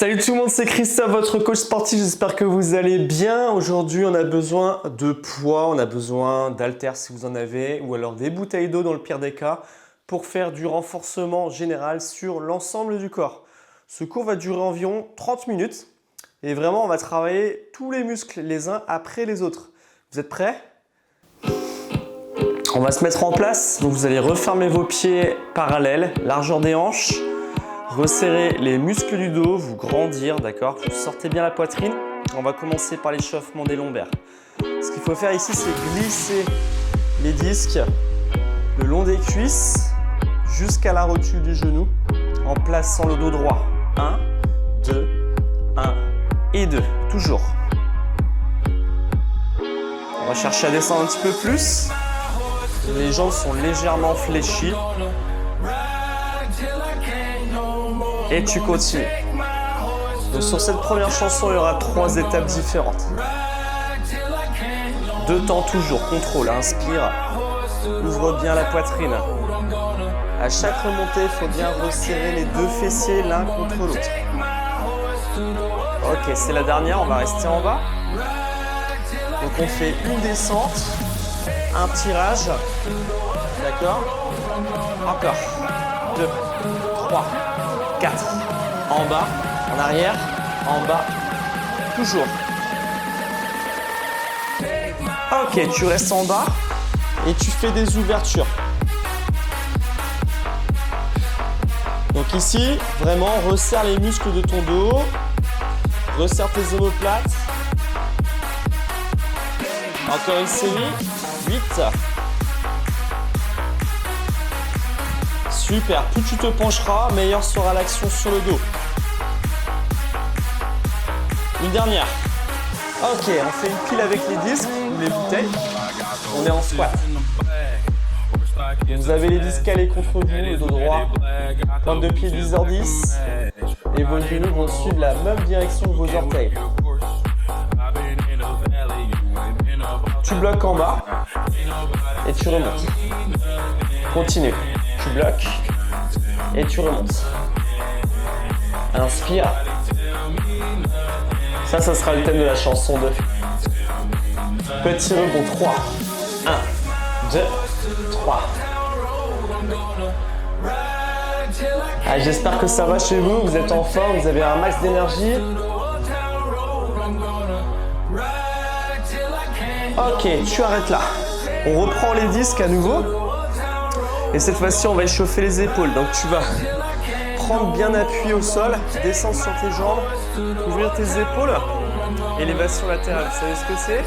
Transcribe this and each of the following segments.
Salut tout le monde, c'est Christophe, votre coach sportif, j'espère que vous allez bien. Aujourd'hui, on a besoin de poids, on a besoin d'haltères si vous en avez, ou alors des bouteilles d'eau dans le pire des cas, pour faire du renforcement général sur l'ensemble du corps. Ce cours va durer environ 30 minutes, et vraiment, on va travailler tous les muscles les uns après les autres. Vous êtes prêts ? On va se mettre en place, donc vous allez refermer vos pieds parallèles, largeur des hanches. Resserrez les muscles du dos, vous grandir, d'accord? Vous sortez bien la poitrine. On va commencer par l'échauffement des lombaires. Ce qu'il faut faire ici, c'est glisser les disques le long des cuisses jusqu'à la rotule du genou en plaçant le dos droit. 1, 2, 1 et 2. Toujours. On va chercher à descendre un petit peu plus. Les jambes sont légèrement fléchies. Et tu continues. Donc sur cette première chanson, il y aura 3 étapes différentes. 2 temps toujours. Contrôle, inspire. Ouvre bien la poitrine. À chaque remontée, il faut bien resserrer les 2 fessiers l'un contre l'autre. Ok, c'est la dernière, on va rester en bas. Donc on fait une descente, un tirage. D'accord? Encore. 2, 3. 4, en bas, en arrière, en bas, toujours. Ok, tu restes en bas et tu fais des ouvertures. Donc ici, vraiment, resserre les muscles de ton dos, resserre tes omoplates. Encore une série, 8. Super, plus tu te pencheras, meilleure sera l'action sur le dos. Une dernière. Ok, on fait une pile avec les disques ou les bouteilles. On est en squat. Vous avez les disques calés contre vous, le dos droit. Pointe de pied 10h10. Et vos genoux vont suivre la même direction que vos orteils. Tu bloques en bas et tu remontes. Continue. Tu bloques et tu remontes. Inspire. Ça sera le thème de la chanson 2. Petit rebond 3. 1, 2, 3. Ah, j'espère que ça va chez vous. Vous êtes en forme, vous avez un max d'énergie. Ok, tu arrêtes là. On reprend les disques à nouveau. Et cette fois-ci, on va échauffer les épaules. Donc tu vas prendre bien appui au sol, descendre sur tes jambes, ouvrir tes épaules, élévation latérale. Vous savez ce que c'est?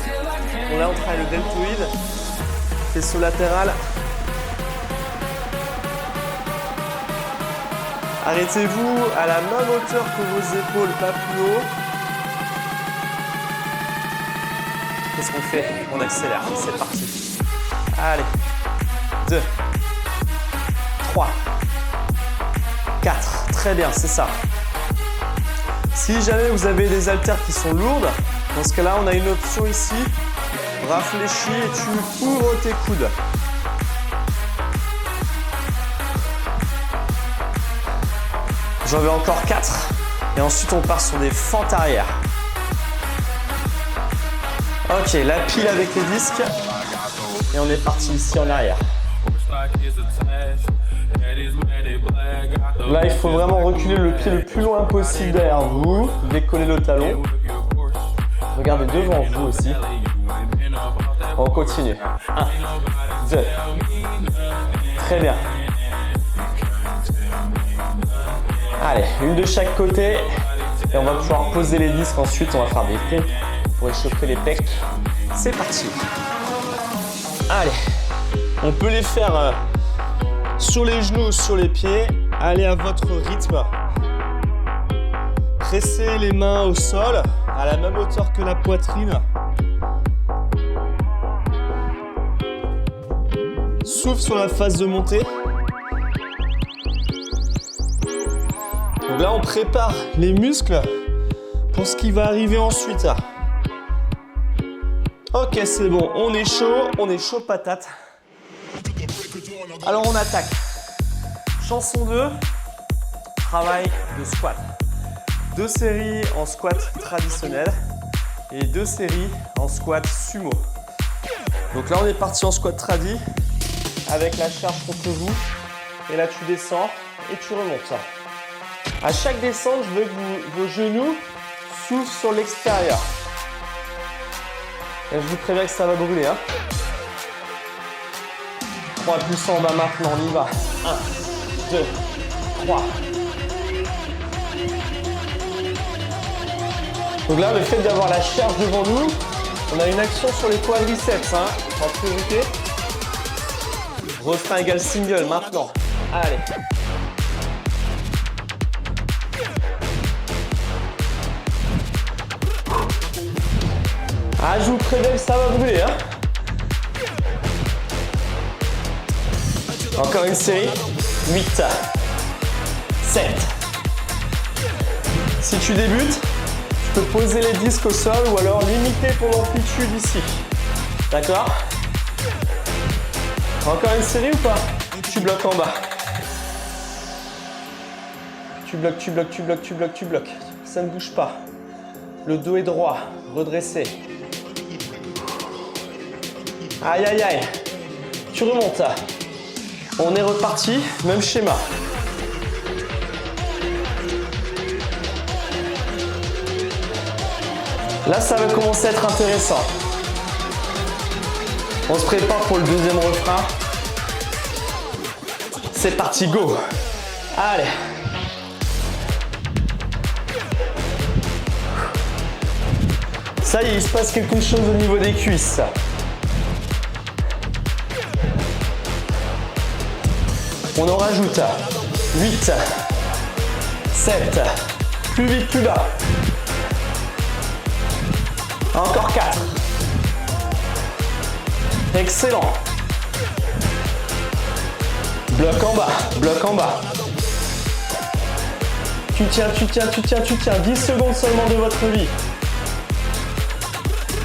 Bon, là, on travaille le deltoïde, faisceau latéral. Arrêtez-vous à la même hauteur que vos épaules, pas plus haut. Qu'est-ce qu'on fait? On accélère. C'est parti. Allez. 2. 3, 4, très bien, c'est ça. Si jamais vous avez des haltères qui sont lourdes, dans ce cas-là, on a une option ici, bras fléchis et tu ouvres tes coudes. J'en veux encore 4 et ensuite on part sur des fentes arrière. Ok, la pile avec les disques et on est parti ici en arrière. Là, il faut vraiment reculer le pied le plus loin possible derrière vous, décoller le talon. Regardez devant vous aussi. On continue. 1, 2. Très bien. Allez, une de chaque côté. Et on va pouvoir poser les disques. Ensuite, on va faire des pompes pour échauffer les pecs. C'est parti. Allez. On peut les faire sur les genoux, sur les pieds. Allez à votre rythme. Pressez les mains au sol, à la même hauteur que la poitrine. Souffle sur la phase de montée. Donc là, on prépare les muscles pour ce qui va arriver ensuite. Ok, c'est bon, on est chaud patate. Alors on attaque. Chanson 2, travail de squat. 2 séries en squat traditionnel et 2 séries en squat sumo. Donc là, on est parti en squat tradi avec la charge contre vous. Et là, tu descends et tu remontes. À chaque descente, je veux que vos genoux s'ouvrent sur l'extérieur. Et je vous préviens que ça va brûler. 3 plus en bas maintenant, on y va. 1, 2, 3. Donc là, le fait d'avoir la charge devant nous, on a une action sur les quadriceps en priorité. Refrain égale single maintenant. Allez. Ah, je vous préviens que ça va brûler. Encore une série. 8, 7. Si tu débutes, tu peux poser les disques au sol ou alors limiter ton amplitude ici. D'accord? Encore une série ou pas? Tu bloques en bas. Tu bloques, tu bloques, tu bloques, tu bloques, tu bloques. Ça ne bouge pas. Le dos est droit, redressé. Aïe, aïe, aïe. Tu remontes. On est reparti, même schéma. Là, ça va commencer à être intéressant. On se prépare pour le deuxième refrain. C'est parti, go! Allez! Ça y est, il se passe quelque chose au niveau des cuisses. On en rajoute 8, 7, plus vite, plus bas. Encore 4. Excellent. Bloc en bas, bloc en bas. Tu tiens, tu tiens, tu tiens, tu tiens. 10 secondes seulement de votre vie.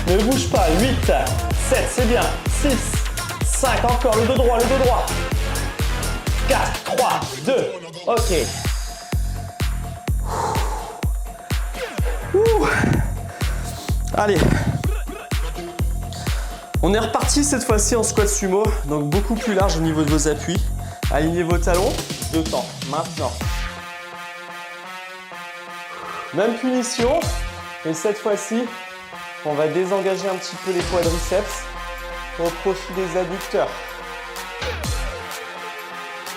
Ne bouge pas. 8, 7, c'est bien. 6, 5, encore le dos droit, le dos droit. 4, 3, 2, ok. Ouh. Allez. On est reparti cette fois-ci en squat sumo, donc beaucoup plus large au niveau de vos appuis. Alignez vos talons, 2 temps, maintenant. Même punition, mais cette fois-ci, on va désengager un petit peu les quadriceps au profit des adducteurs.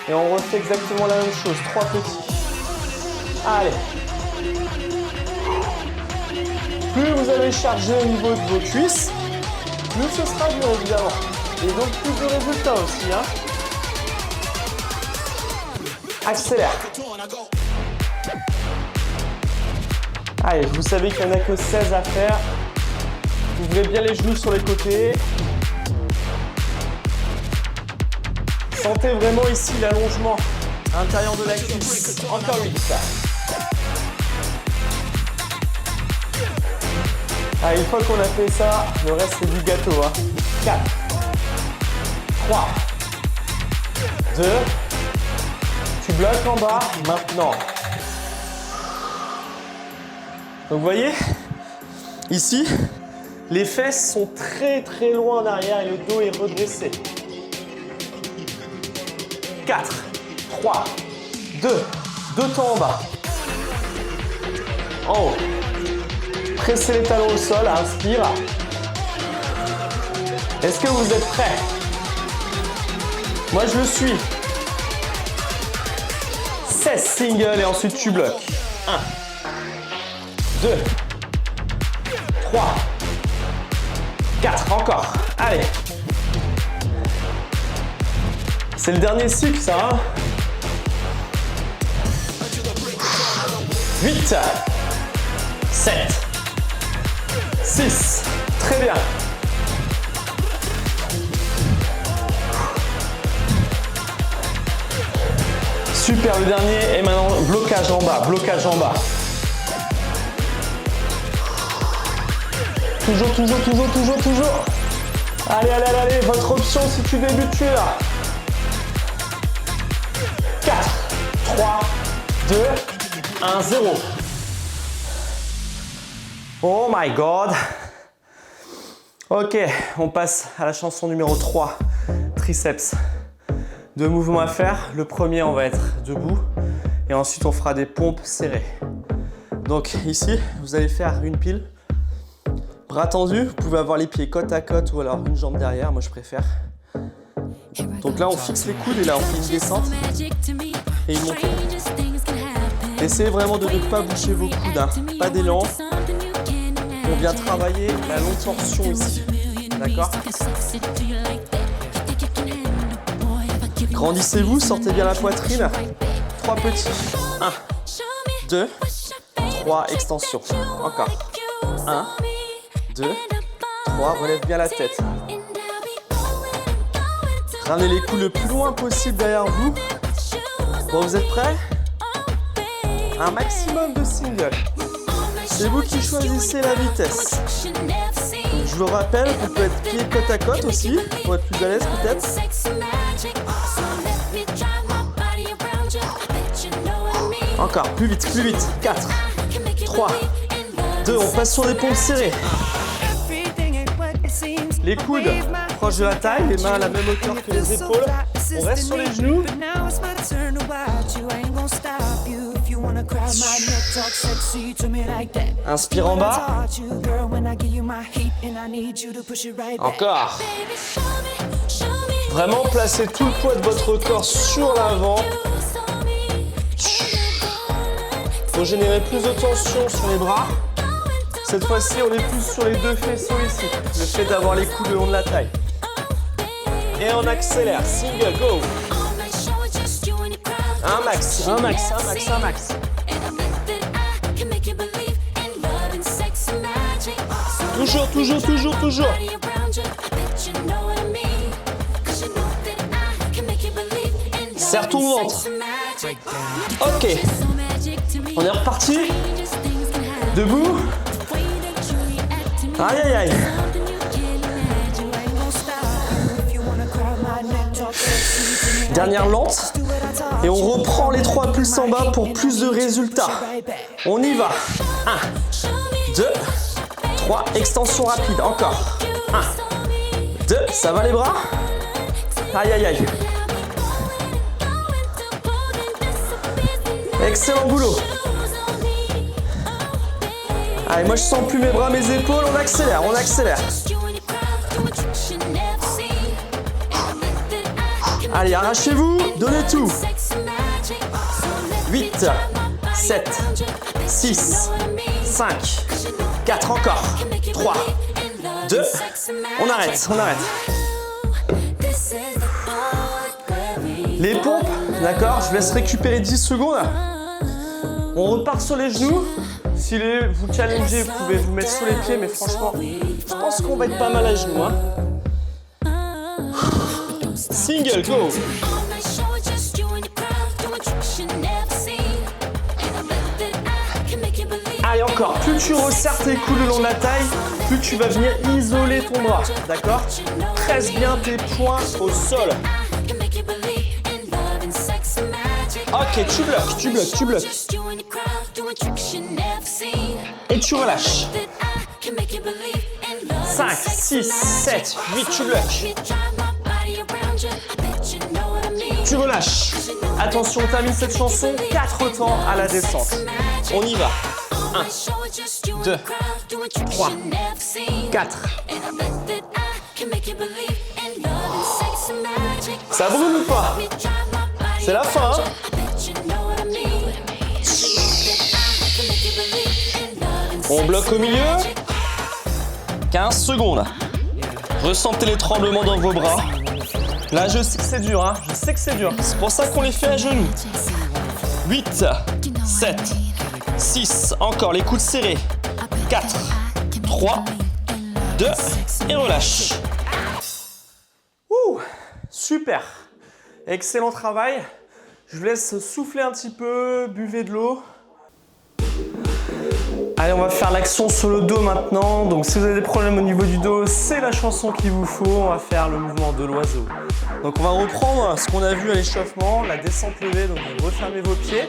Et on refait exactement la même chose, 3 petits. Allez. Plus vous allez charger au niveau de vos cuisses, plus ce sera dur évidemment. Et donc plus de résultats aussi. Accélère. Allez, vous savez qu'il n'y en a que 16 à faire. Ouvrez bien les genoux sur les côtés. Sentez vraiment ici l'allongement intérieur de la cuisse. Encore 8. Allez, une fois qu'on a fait ça, le reste c'est du gâteau. 4, 3, 2, tu bloques en bas, maintenant. Donc vous voyez, ici, les fesses sont très très loin en arrière et le dos est redressé. 4, 3, 2, 2 temps en bas. En haut. Pressez les talons au sol, inspire. Est-ce que vous êtes prêts? Moi je le suis. 16 singles et ensuite tu bloques. 1, 2, 3, 4, encore. Allez. C'est le dernier cycle ça. 8, 7, 6, très bien. Super, le dernier. Et maintenant, blocage en bas, blocage en bas. Toujours, toujours, toujours, toujours, toujours. Allez, allez, allez, allez. Votre option si tu débutes, tu es là. 4, 3, 2, 1, 0. Oh my God. Ok, on passe à la chanson numéro 3, triceps. 2 mouvements à faire. Le premier, on va être debout. Et ensuite, on fera des pompes serrées. Donc ici, vous allez faire une pile. Bras tendus, vous pouvez avoir les pieds côte à côte ou alors une jambe derrière, moi je préfère. Donc là, on fixe les coudes et là, on fait une descente et une montée. Essayez vraiment de ne pas bouger vos coudes, hein. Pas d'élan. On vient travailler la longue torsion ici, d'accord? Grandissez-vous, sortez bien la poitrine. 3 petits. 1, 2, 3, extension. Encore. 1, 2, 3, relève bien la tête. Ramenez les coudes le plus loin possible derrière vous. Bon, vous êtes prêts? Un maximum de singles. C'est vous qui choisissez la vitesse. Donc, je vous rappelle, vous pouvez être pieds côte à côte aussi, pour être plus à l'aise peut-être. Encore, plus vite, plus vite. 4, 3, 2, on passe sur des pompes serrées. Les coudes proches de la taille, les mains à la même hauteur que les épaules. On reste sur les genoux. Inspire en bas. Encore. Vraiment placez tout le poids de votre corps sur l'avant. Il faut générer plus de tension sur les bras. Cette fois-ci, on est plus sur les 2 faisceaux ici. Le fait d'avoir les coudes le long de la taille. Et on accélère. Single, go. Un max, un max, un max, un max. Toujours, toujours, toujours, toujours. Serre ton ventre. Ok. On est reparti. Debout. Aïe, aïe, aïe. Dernière lente. Et on reprend les 3 pulses en bas pour plus de résultats. On y va. 1, 2, 3. Extension rapide. Encore. 1, 2. Ça va les bras? Aïe, aïe, aïe. Excellent boulot. Allez, moi je sens plus mes bras, mes épaules. On accélère, on accélère. Allez, arrachez-vous, donnez tout. 8, 7, 6, 5, 4, encore. 3, 2, on arrête, on arrête. Les pompes, d'accord, je vous laisse récupérer 10 secondes. On repart sur les genoux. Si vous challengez, vous pouvez vous mettre sur les pieds, mais franchement, je pense qu'on va être pas mal à genoux. Hein. Single, go. Allez, encore. Plus tu resserres tes coudes le long de la taille, plus tu vas venir isoler ton bras. D'accord? Presse bien tes poings au sol. Ok, tu bloques, tu bloques, tu bloques. Et tu relâches. 5, 6, 7, 8, tu bloques. Tu relâches. Attention, on termine cette chanson 4 temps à la descente. On y va. 1, 2, 3, 4. Ça brûle ou pas? C'est la fin, hein? On bloque au milieu. 15 secondes. Ressentez les tremblements dans vos bras. Là, je sais que c'est dur, hein? Je sais que c'est dur. C'est pour ça qu'on les fait à genoux. 8, 7, 6. Encore, les coudes serrés. 4, 3, 2. Et relâche. Ouh, super. Excellent travail. Je vous laisse souffler un petit peu, buvez de l'eau. Allez, on va faire l'action sur le dos maintenant. Donc si vous avez des problèmes au niveau du dos, c'est la chanson qu'il vous faut. On va faire le mouvement de l'oiseau. Donc on va reprendre ce qu'on a vu à l'échauffement, la descente levée. Donc vous refermez vos pieds,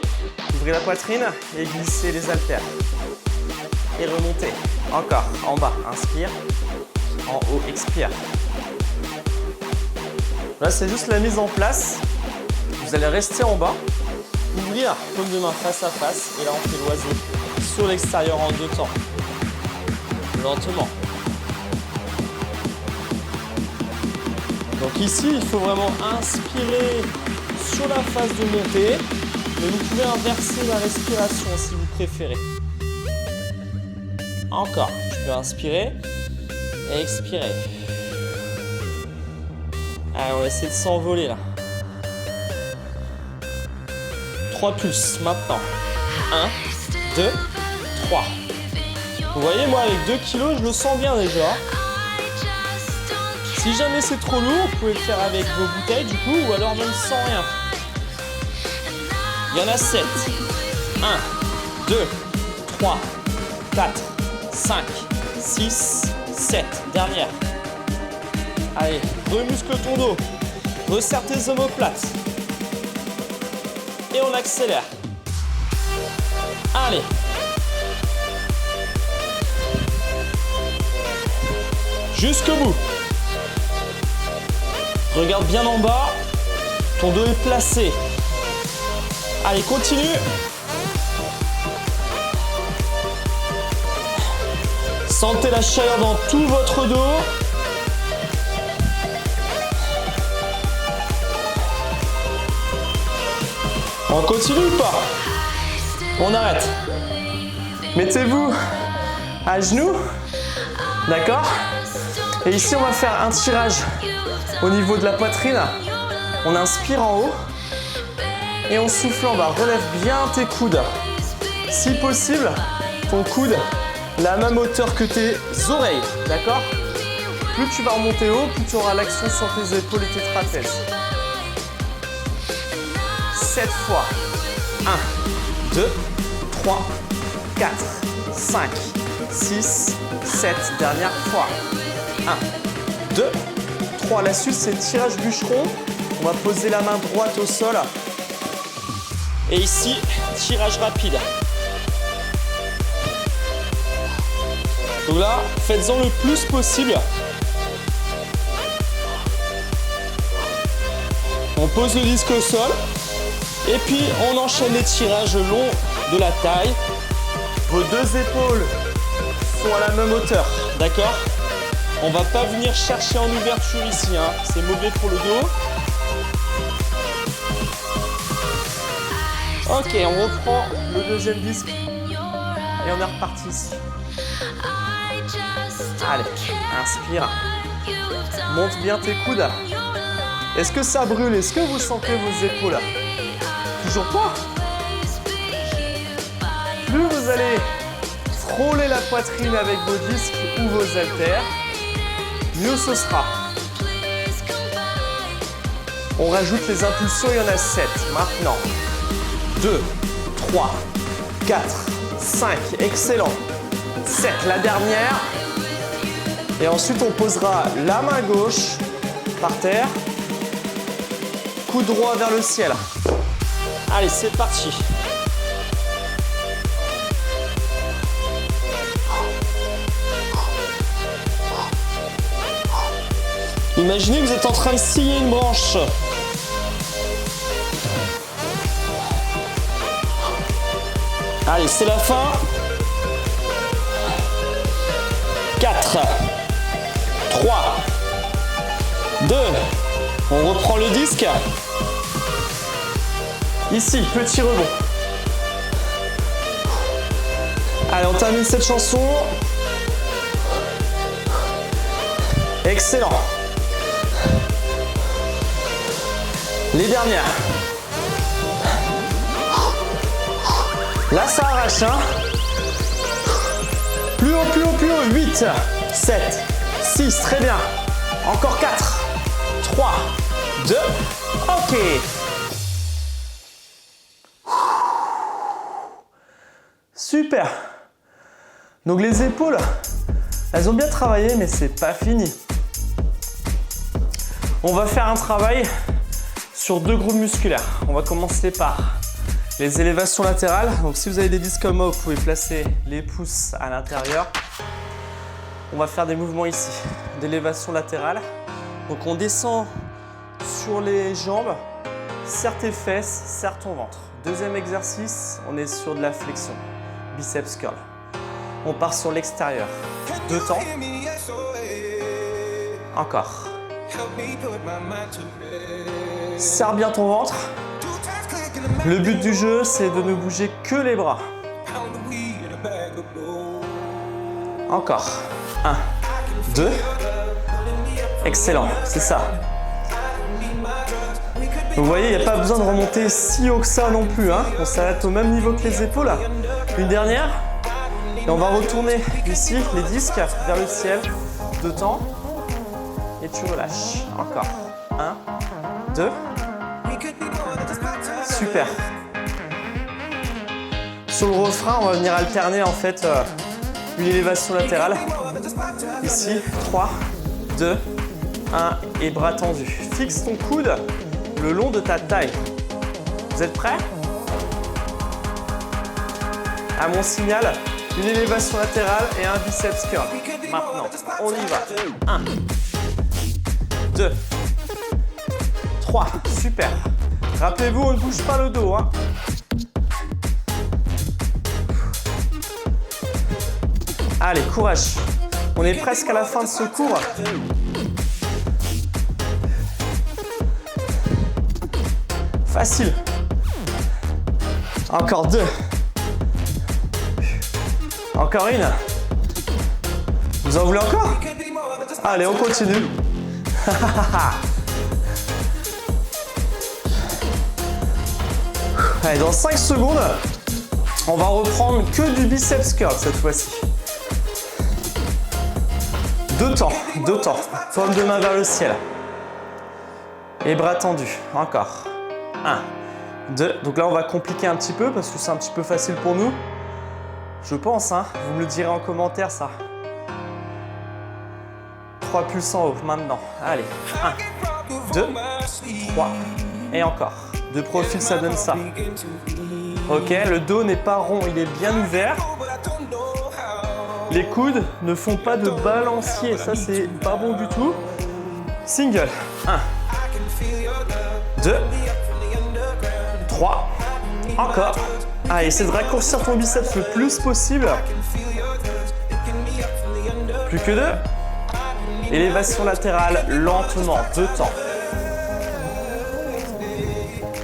ouvrez la poitrine et glissez les haltères. Et remontez. Encore, en bas, inspire. En haut, expire. Là, c'est juste la mise en place. Vous allez rester en bas, ouvrir paume de main face à face. Et là, on fait l'oiseau sur l'extérieur en 2 temps. Lentement. Donc ici, il faut vraiment inspirer sur la phase de montée. Mais vous pouvez inverser la respiration si vous préférez. Encore, je peux inspirer et expirer. Allez, on va essayer de s'envoler là. 3 pulses maintenant. 1, 2, 3. Vous voyez, moi avec 2 kilos, je le sens bien déjà. Si jamais c'est trop lourd, vous pouvez le faire avec vos bouteilles du coup, ou alors même sans rien. Il y en a 7. 1, 2, 3, 4, 5, 6, 7. Dernière. Allez, remuscle ton dos. Resserre tes omoplates. Et on accélère. Allez. Jusqu'au bout. Regarde bien en bas. Ton dos est placé. Allez, continue. Sentez la chaleur dans tout votre dos. On continue ou pas? On arrête. Mettez-vous à genoux. D'accord? Et ici, on va faire un tirage au niveau de la poitrine. On inspire en haut. Et on souffle en bas. Relève bien tes coudes. Si possible, ton coude, la même hauteur que tes oreilles. D'accord? Plus tu vas remonter haut, plus tu auras l'action sur tes épaules et tes trapèzes. 7 fois. 1, 2, 3, 4, 5, 6, 7. Dernière fois. 1, 2, 3. La suite, c'est tirage bûcheron. On va poser la main droite au sol. Et ici, tirage rapide. Donc là, faites-en le plus possible. On pose le disque au sol. Et puis, on enchaîne les tirages le long de la taille. Vos 2 épaules sont à la même hauteur. D'accord? On ne va pas venir chercher en ouverture ici. Hein. C'est mauvais pour le dos. Ok, on reprend le 2e disque. Et on est reparti ici. Allez, inspire. Monte bien tes coudes. Est-ce que ça brûle? Est-ce que vous sentez vos épaules? Toujours pas? Plus vous allez frôler la poitrine avec vos disques ou vos haltères, mieux ce sera. On rajoute les impulsions, il y en a 7. Maintenant, 2, 3, 4, 5. Excellent. 7, la dernière. Et ensuite, on posera la main gauche par terre. Coude droit vers le ciel. Allez, c'est parti. Imaginez que vous êtes en train de scier une branche. Allez, c'est la fin. 4, 3, 2, on reprend le disque. Ici, petit rebond. Allez, on termine cette chanson. Excellent. Les dernières. Là, ça arrache, hein. Plus haut, plus haut, plus haut. 8, 7, 6, très bien. Encore 4, 3, 2, ok. Super. Donc les épaules, elles ont bien travaillé, mais c'est pas fini. On va faire un travail sur 2 groupes musculaires. On va commencer par les élévations latérales. Donc si vous avez des disques comme moi, vous pouvez placer les pouces à l'intérieur On va faire des mouvements ici, d'élévation latérale. Donc on descend sur les jambes, serre tes fesses, serre ton ventre. Deuxième exercice, on est sur de la flexion, biceps curl. On part sur l'extérieur, 2 temps. Encore. Serre bien ton ventre. Le but du jeu, c'est de ne bouger que les bras. Encore. 1, 2. Excellent, c'est ça. Vous voyez, il n'y a pas besoin de remonter si haut que ça non plus. Hein. On s'arrête au même niveau que les épaules. Une dernière. Et on va retourner ici, les disques, vers le ciel. 2 temps. Et tu relâches. Encore. 1, 2. Super. Sur le refrain, on va venir alterner en fait une élévation latérale. Ici, 3, 2, 1 et bras tendus. Fixe ton coude le long de ta taille. Vous êtes prêts? À mon signal, une élévation latérale et un biceps curl. Maintenant, on y va. 1, 2, 3, super. Rappelez-vous, on ne bouge pas le dos. Hein. Allez, courage. On est presque à la fin de ce cours. Facile. Encore 2. Encore une. Vous en voulez encore? Allez, on continue. Allez, dans 5 secondes, on va reprendre que du biceps curl cette fois-ci. 2 temps, 2 temps. Paume de main vers le ciel. Et bras tendus. Encore. 1, 2. Donc là, on va compliquer un petit peu parce que c'est un petit peu facile pour nous. Je pense, hein. Vous me le direz en commentaire, ça. 3 pulses en haut, maintenant. Allez. 1, 2, 3. Et encore. De profil, ça donne ça. Ok, le dos n'est pas rond, il est bien ouvert. Les coudes ne font pas de balancier, ça c'est pas bon du tout. Single. 1, 2, 3. Encore. Allez, essaie de raccourcir ton biceps le plus possible. Plus que 2. Élévation latérale, lentement, 2 temps.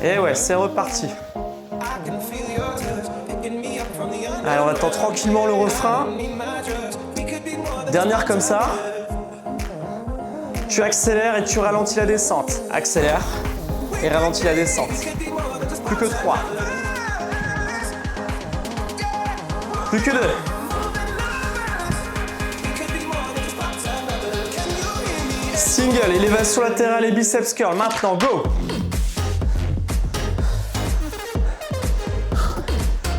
Et ouais, c'est reparti. Allez, on attend tranquillement le refrain. Dernière comme ça. Tu accélères et tu ralentis la descente. Accélère et ralentis la descente. Plus que 3. Plus que 2. Single, élévation latérale et biceps curl. Maintenant, go!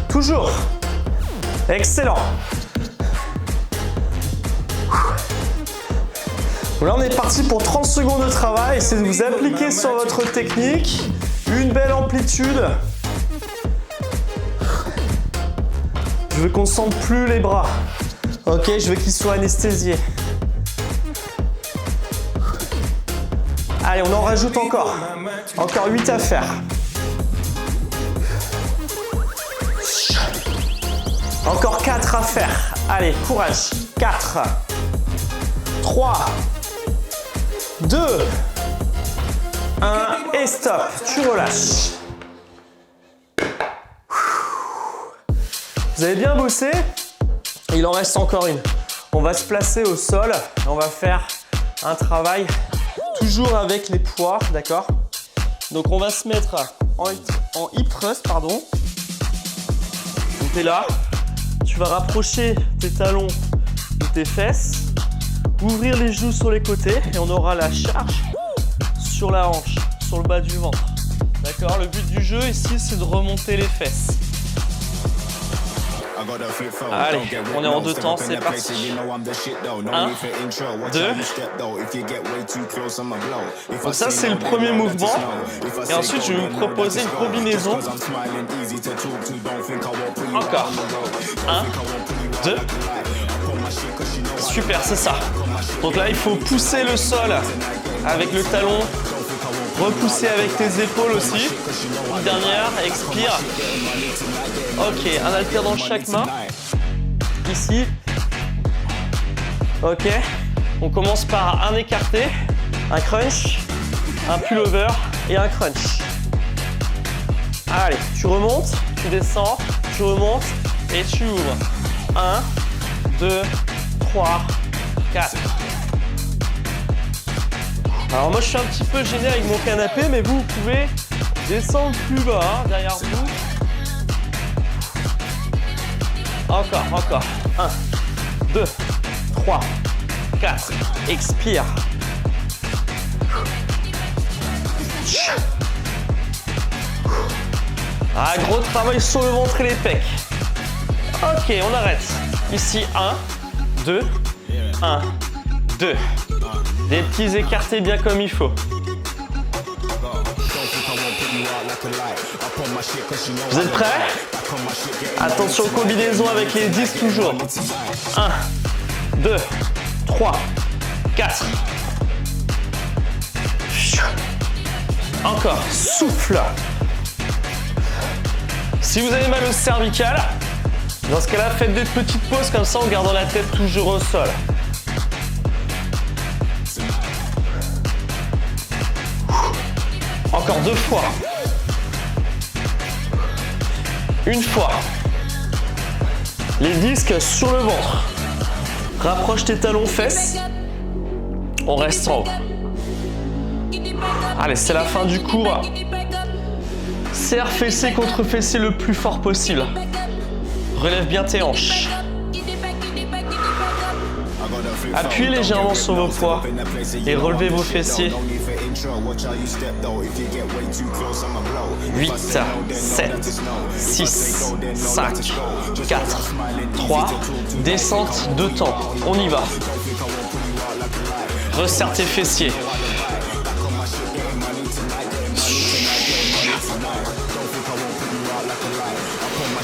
Toujours. Excellent. Là, on est parti pour 30 secondes de travail. Essayez de vous appliquer sur votre technique. Une belle amplitude. Je veux qu'on ne sente plus les bras. Ok, je veux qu'ils soient anesthésiés. Allez, on en rajoute encore. Encore 8 à faire. Encore 4 à faire. Allez, courage. 4, 3, 2, 1 et stop. Tu relâches. Vous avez bien bossé. Il en reste encore une. On va se placer au sol. On va faire un travail toujours avec les poids, d'accord? Donc on va se mettre en hip thrust, pardon. Donc tu es là. Tu vas rapprocher tes talons de tes fesses, ouvrir les genoux sur les côtés et on aura la charge sur la hanche, sur le bas du ventre. D'accord? Le but du jeu ici, c'est de remonter les fesses. Allez, on est en 2 temps, c'est parti. 1, 2. Donc ça, c'est le premier mouvement. Et ensuite, je vais vous proposer une combinaison. Encore. 1, 2. Super, c'est ça. Donc là, il faut pousser le sol avec le talon. Repousser avec tes épaules aussi. Une dernière, expire. Ok, un haltère dans chaque main. Ici. Ok. On commence par un écarté, un crunch, un pullover et un crunch. Allez, tu remontes, tu descends, tu remontes et tu ouvres. 1, 2, 3, 4. Alors moi je suis un petit peu gêné avec mon canapé, mais vous pouvez descendre plus bas, hein, derrière vous. Encore. 1, 2, 3, 4. Expire. Ah, gros travail sur le ventre et les pecs. Ok, on arrête. Ici, 1, 2, 1, 2. Des petits écartés bien comme il faut. Vous êtes prêts? Attention, combinaison avec les 10 toujours. 1, 2, 3, 4. Encore, souffle. Si vous avez mal au cervical, dans ce cas-là, faites des petites pauses comme ça en gardant la tête toujours au sol. Encore 2 fois. Une fois. Les disques sur le ventre. Rapproche tes talons fesses. On reste en haut. Allez, c'est la fin du cours. Serre fessier contre fessier le plus fort possible. Relève bien tes hanches. Appuyez légèrement sur vos poids et relevez vos fessiers. 8, 7, 6, 5, 4, 3, descente 2 temps. On y va. Resserre tes fessiers.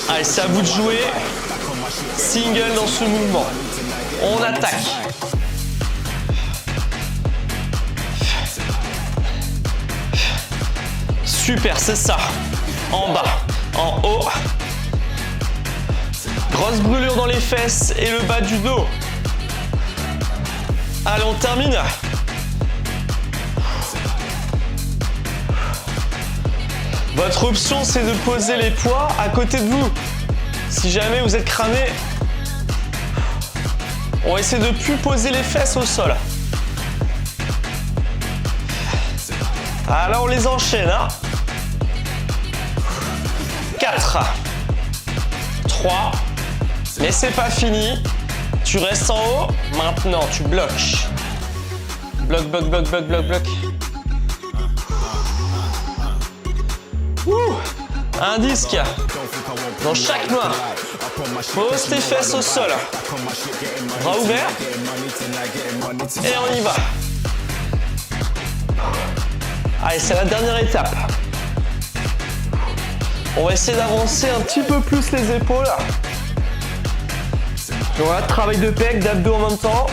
Allez, c'est à vous de jouer. Single dans ce mouvement. On attaque. Super, c'est ça. En bas, en haut. Grosse brûlure dans les fesses et le bas du dos. Allez, on termine. Votre option, c'est de poser les poids à côté de vous. Si jamais vous êtes cramé, on va essayer de ne plus poser les fesses au sol. Alors on les enchaîne. 4, 3, mais c'est pas fini. Tu restes en haut. Maintenant, tu bloques. Bloc. Un disque dans chaque main. Pose tes fesses au sol. Bras ouverts. Et on y va. Allez, c'est la dernière étape. On va essayer d'avancer un petit peu plus les épaules. Voilà, travail de pec, d'abdos en même temps.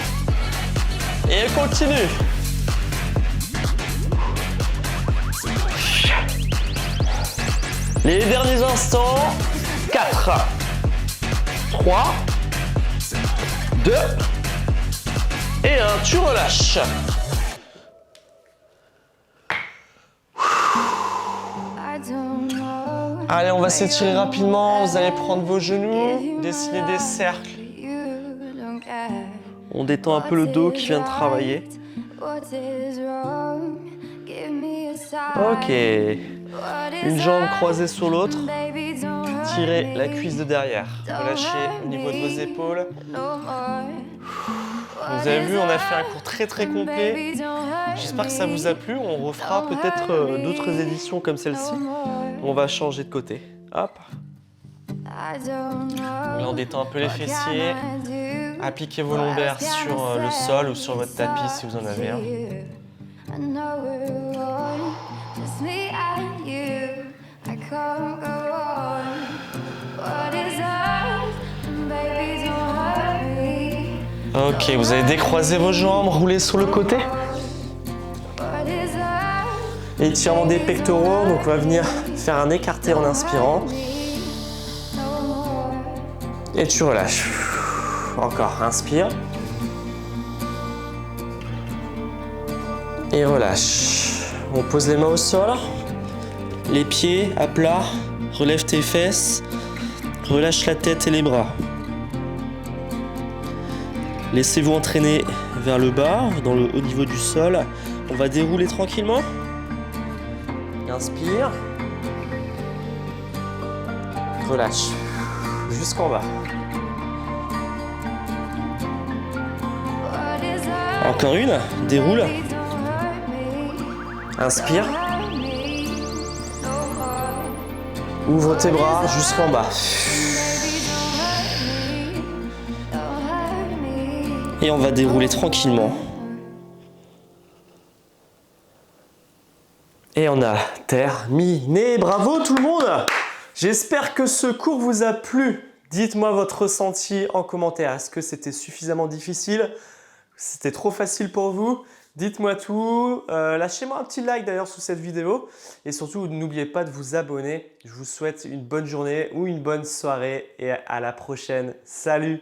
Et elle continue. Les derniers instants. 4, 3, 2 et 1. Tu relâches. Allez, on va s'étirer rapidement. Vous allez prendre vos genoux, dessiner des cercles. On détend un peu le dos qui vient de travailler. Ok. Une jambe croisée sur l'autre. Tirez la cuisse de derrière. Relâchez au niveau de vos épaules. Vous avez vu, on a fait un cours très complet. J'espère que ça vous a plu. On refera peut-être d'autres éditions comme celle-ci. On va changer de côté. Hop. Là, on détend un peu les fessiers. Appliquez vos lombaires sur le sol ou sur votre tapis si vous en avez un. Ok, vous allez décroiser vos jambes, rouler sur le côté. Étirement des pectoraux, donc on va venir faire un écarté en inspirant. Et tu relâches. Encore, inspire. Et relâche. On pose les mains au sol. Les pieds à plat. Relève tes fesses. Relâche la tête et les bras. Laissez-vous entraîner vers le bas, au niveau du sol. On va dérouler tranquillement. Inspire. Relâche. Jusqu'en bas. Encore une. Déroule. Inspire. Ouvre tes bras jusqu'en bas. Et on va dérouler tranquillement. Et on a terminé. Bravo tout le monde! J'espère que ce cours vous a plu. Dites-moi votre ressenti en commentaire. Est-ce que c'était suffisamment difficile? C'était trop facile pour vous? Dites-moi tout. Lâchez-moi un petit like d'ailleurs sous cette vidéo. Et surtout, n'oubliez pas de vous abonner. Je vous souhaite une bonne journée ou une bonne soirée. Et à la prochaine. Salut!